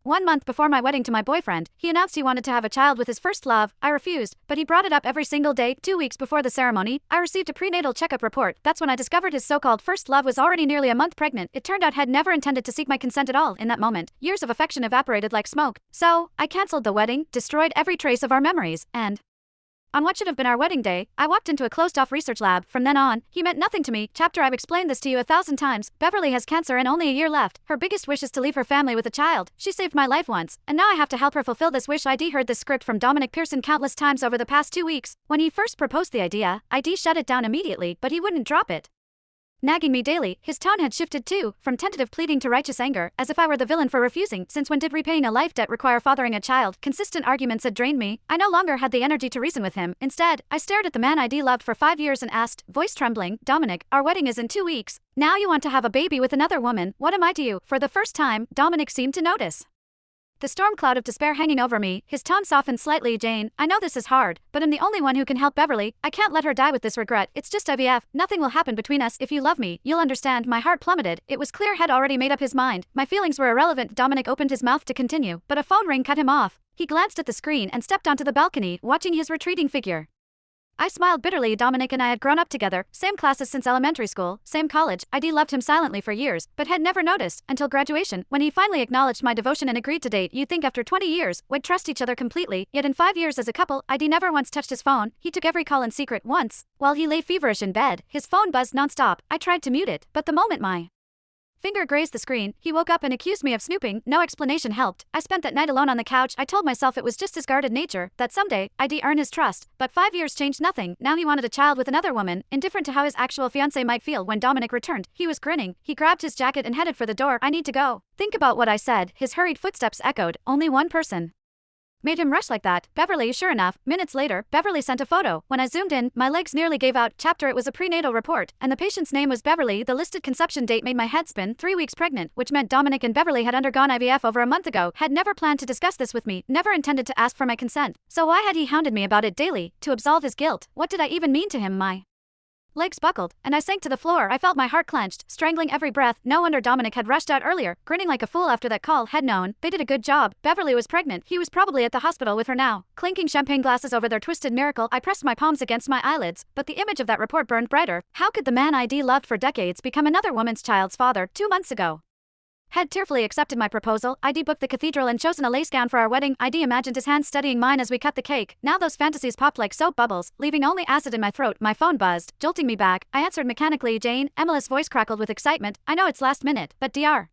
1 month before my wedding to my boyfriend, he announced he wanted to have a child with his first love. I refused, but he brought it up every single day. 2 weeks before the ceremony, I received a prenatal checkup report. That's when I discovered his so-called first love was already nearly a month pregnant. It turned out had never intended to seek my consent at all in that moment. Years of affection evaporated like smoke. So, I cancelled the wedding, destroyed every trace of our memories, and on what should have been our wedding day, I walked into a closed-off research lab. From then on, he meant nothing to me. Chapter I've explained this to you 1,000 times. Beverly has cancer and only a year left. Her biggest wish is to leave her family with a child. She saved my life once, and now I have to help her fulfill this wish. ID heard this script from Dominic Pearson countless times over the past 2 weeks. When he first proposed the idea, ID shut it down immediately, but he wouldn't drop it, nagging me daily. His tone had shifted too, from tentative pleading to righteous anger, as if I were the villain for refusing. Since when did repaying a life debt require fathering a child? Consistent arguments had drained me. I no longer had the energy to reason with him. Instead, I stared at the man ID loved for 5 years and asked, voice trembling, Dominic, our wedding is in 2 weeks. Now you want to have a baby with another woman. What am I to you? For the first time, Dominic seemed to notice the storm cloud of despair hanging over me. His tone softened slightly. Jane, I know this is hard, but I'm the only one who can help Beverly. I can't let her die with this regret. It's just IVF. Nothing will happen between us. If you love me, you'll understand. My heart plummeted. It was clear he'd already made up his mind. My feelings were irrelevant. Dominic opened his mouth to continue, but a phone ring cut him off. He glanced at the screen and stepped onto the balcony, watching his retreating figure. I smiled bitterly. Dominic and I had grown up together, same classes since elementary school, same college. ID loved him silently for years, but had never noticed, until graduation, when he finally acknowledged my devotion and agreed to date. You'd think after 20 years, we'd trust each other completely, yet in 5 years as a couple, ID never once touched his phone. He took every call in secret. Once, while he lay feverish in bed, his phone buzzed nonstop. I tried to mute it, but the moment my finger grazed the screen, he woke up and accused me of snooping. No explanation helped. I spent that night alone on the couch. I told myself it was just his guarded nature, that someday, I'd earn his trust. But 5 years changed nothing. Now he wanted a child with another woman, indifferent to how his actual fiancée might feel. When Dominic returned, he was grinning. He grabbed his jacket and headed for the door. I need to go. Think about what I said. His hurried footsteps echoed. Only one person made him rush like that. Beverly. Sure enough, minutes later, Beverly sent a photo. When I zoomed in, my legs nearly gave out. Chapter It was a prenatal report, and the patient's name was Beverly. The listed conception date made my head spin. 3 weeks pregnant, which meant Dominic and Beverly had undergone IVF over a month ago. Had never planned to discuss this with me, never intended to ask for my consent. So why had he hounded me about it daily? To absolve his guilt. What did I even mean to him? My legs buckled, and I sank to the floor. I felt my heart clenched, strangling every breath. No wonder Dominic had rushed out earlier, grinning like a fool after that call. Had known, they did a good job. Beverly was pregnant. He was probably at the hospital with her now, clinking champagne glasses over their twisted miracle. I pressed my palms against my eyelids, but the image of that report burned brighter. How could the man ID loved for decades become another woman's child's father 2 months ago? Had tearfully accepted my proposal. ID booked the cathedral and chosen a lace gown for our wedding. ID imagined his hands studying mine as we cut the cake. Now those fantasies popped like soap bubbles, leaving only acid in my throat. My phone buzzed, jolting me back. I answered mechanically. Jane. Emily's voice crackled with excitement. I know it's last minute, but Dr.